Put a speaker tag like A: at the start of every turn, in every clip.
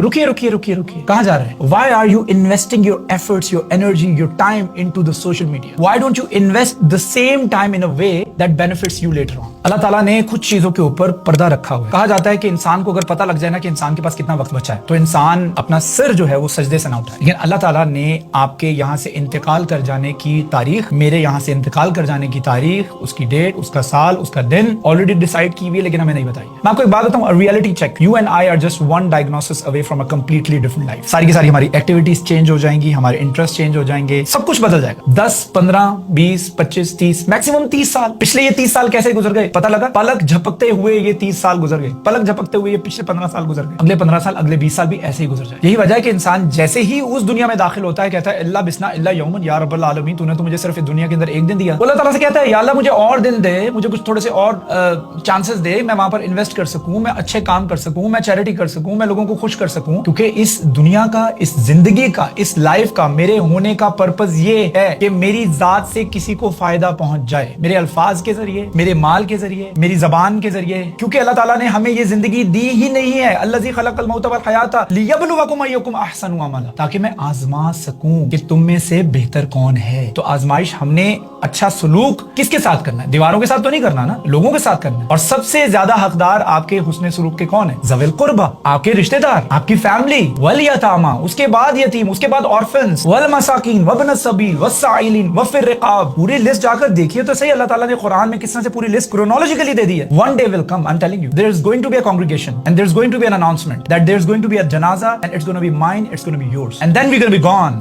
A: रुकिए कहाँ जा रहे हैं? Why are you investing your efforts, your energy, your time into the social media? Why don't you invest the same time in a way that benefits you later on? अल्लाह ताला ने कुछ चीजों के ऊपर पर्दा रखा हुआ है। कहा जाता है कि इंसान को अगर पता लग जाए ना कि इंसान के पास कितना वक्त बचा है तो इंसान अपना सिर जो है वो सजदे से ना उठाए। लेकिन अल्लाह ताला ने आपके यहाँ से इंतकाल कर जाने की तारीख, मेरे यहाँ से इंतकाल कर जाने की तारीख, उसकी डेट, उसका साल, उसका दिन ऑलरेडी डिसाइड की हुई है, लेकिन हमें नहीं बताई है। मैं आपको एक बात बताऊं, reality check, you and I are just one diagnosis away from a completely different life. सारी की सारी हमारी एक्टिविटीज चेंज हो जाएंगी, हमारे इंटरेस्ट चेंज हो जाएंगे, सब कुछ बदल जाएगा। 10, 15, 20, 25, 30, मैक्सिमम 30 साल। पिछले ये 30 साल कैसे गुजर गए पता लगा? पलक झपकते हुए ये 30 साल गुजर गए, पलक झपकते हुए ये पिछले 15 साल गुजर गए, अगले 15 साल, अगले 20 साल भी ऐसे ही गुजर जाए। यही वजह है कि इंसान जैसे ही उस दुनिया में दाखिल होता है कहता है अल्लाह बिस्ना अल्लाह यौमन या रब्बल आलमीन, तूने तो मुझे सिर्फ इस दुनिया के अंदर एक दिन दिया। अल्लाह ताला से कहता है या अल्लाह मुझे और दिन दे, मुझे कुछ थोड़े से और चांसेस दे, मैं वहां पर इन्वेस्ट कर सकूं, मैं अच्छे काम कर सकूं, मैं चैरिटी कर सकूं, मैं लोगों को खुश कर सकूं। क्योंकि इस दुनिया का, इस जिंदगी का, इस लाइफ का, मेरे होने का पर्पस ये है कि मेरी जात से किसी को फायदा पहुंच जाए, मेरे अल्फाज के जरिए, मेरे माल के जरिए, मेरी जबान के जरिए। क्योंकि अल्लाह ताला ने हमें ये जिंदगी दी ही नहीं है, अल्लज़ी खलक़ल मौत वल हयाता लियब्लुवकुम अय्युकुम अहसनु अमला, ताकि मैं आजमा सकूं कि तुम में से बेहतर कौन है। तो आजमाइश हमने अच्छा सलूक किसके साथ करना है? दीवारों के साथ तो नहीं करना ना, लोगों के साथ करना है। और सबसे ज्यादा हकदार आपके हुस्ने सलूक के कौन है? ज़विल कुर्बा, आपके रिश्तेदार, आपकी फैमिली, वल यतामा, उसके बाद यतीम, उसके बाद ऑर्फन्स, वल मसाकीन, वब्न सबील, वस्साइलिन, वफिर रिकाब। पूरी लिस्ट जाकर देखिए तो सही, अल्लाह ताला ने कुरान में किस तरह से पूरी लिस्ट क्रोनोलॉजिकली दे दी है। One day will come, I'm telling you, there is going to be a congregation and there's going to be an announcement that there's going to be a janaza and it's going to be mine, it's going to be yours, and then we're going to be gone.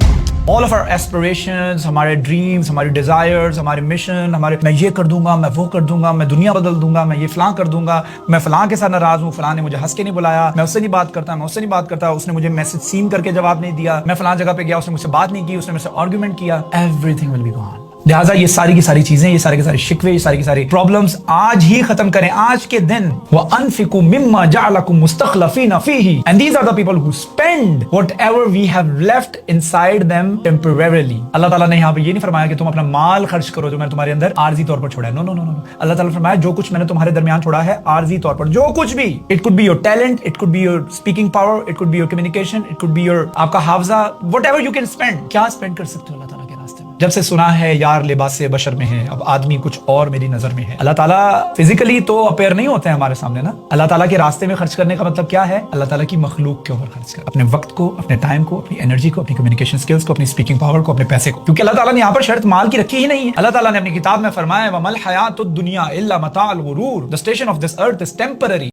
A: All of our aspirations, हमारे dreams, हमारे desires, हमारे mission, हमारे मैं ये कर दूंगा, मैं वो कर दूंगा, मैं दुनिया बदल दूंगा, मैं ये फलां कर दूंगा, मैं फलां के साथ नाराज हूँ, फलां ने मुझे हंस के नहीं बुलाया, मैं उससे नहीं बात करता, मैं उससे नहीं बात करता, उसने मुझे मैसेज सीन करके जवाब नहीं दिया, मैं फलां जगह पे गया, उसने मुझसे बात नहीं की, उसने मुझसे आर्गुमेंट किया। Everything will be gone. लिहाजा ये सारी की सारी चीजें, ये सारे के सारे शिकवे, ये सारी की सारी प्रॉब्लम्स आज ही खत्म करें, आज के दिन। वअनफिकू मिम्मा जअलकुम मुस्तखलफीना फीही, and these are the people who spend whatever we have left inside them temporarily. Allah ताला ने यहाँ पे ये नहीं फरमाया कि तुम अपना माल खर्च करो जो मैंने तुम्हारे अंदर आर्जी तौर पर छोड़ा है। नो नो नो नो, अल्लाह ताला ने फरमाया जो कुछ मैंने तुम्हारे दरमियान छोड़ा है आर्जी तौर पर, जो कुछ भी, it could be your talent, it could be your speaking power, it could be your communication, it could be your आपका हाफजा, व्हाटएवर यू कैन स्पेंड। क्या स्पेंड कर सकते हो अल्लाह ताला के रास्ते में? जब से सुना है यार लिबास बशर में है, अब आदमी कुछ और मेरी नजर में है। अल्लाह ताला फिजिकली तो अपेयर नहीं होते हैं हमारे सामने ना। अल्लाह ताला के रास्ते में खर्च करने का मतलब क्या है? अल्लाह ताला की मखलूक के ऊपर खर्च कर, अपने वक्त को, अपने टाइम को, अपनी एनर्जी को, अपनी कम्युनिकेशन स्किल्स को, अपनी स्पीकिंग पावर को, अपने पैसे को। क्योंकि अल्लाह ताला ने यहाँ पर शर्त माल की रखी ही नहीं है। अल्लाह ताला ने अपनी किताब में फरमाया वमल हयातुद दुनिया इल्ला मताउल गुरूर, the station of this earth is temporary.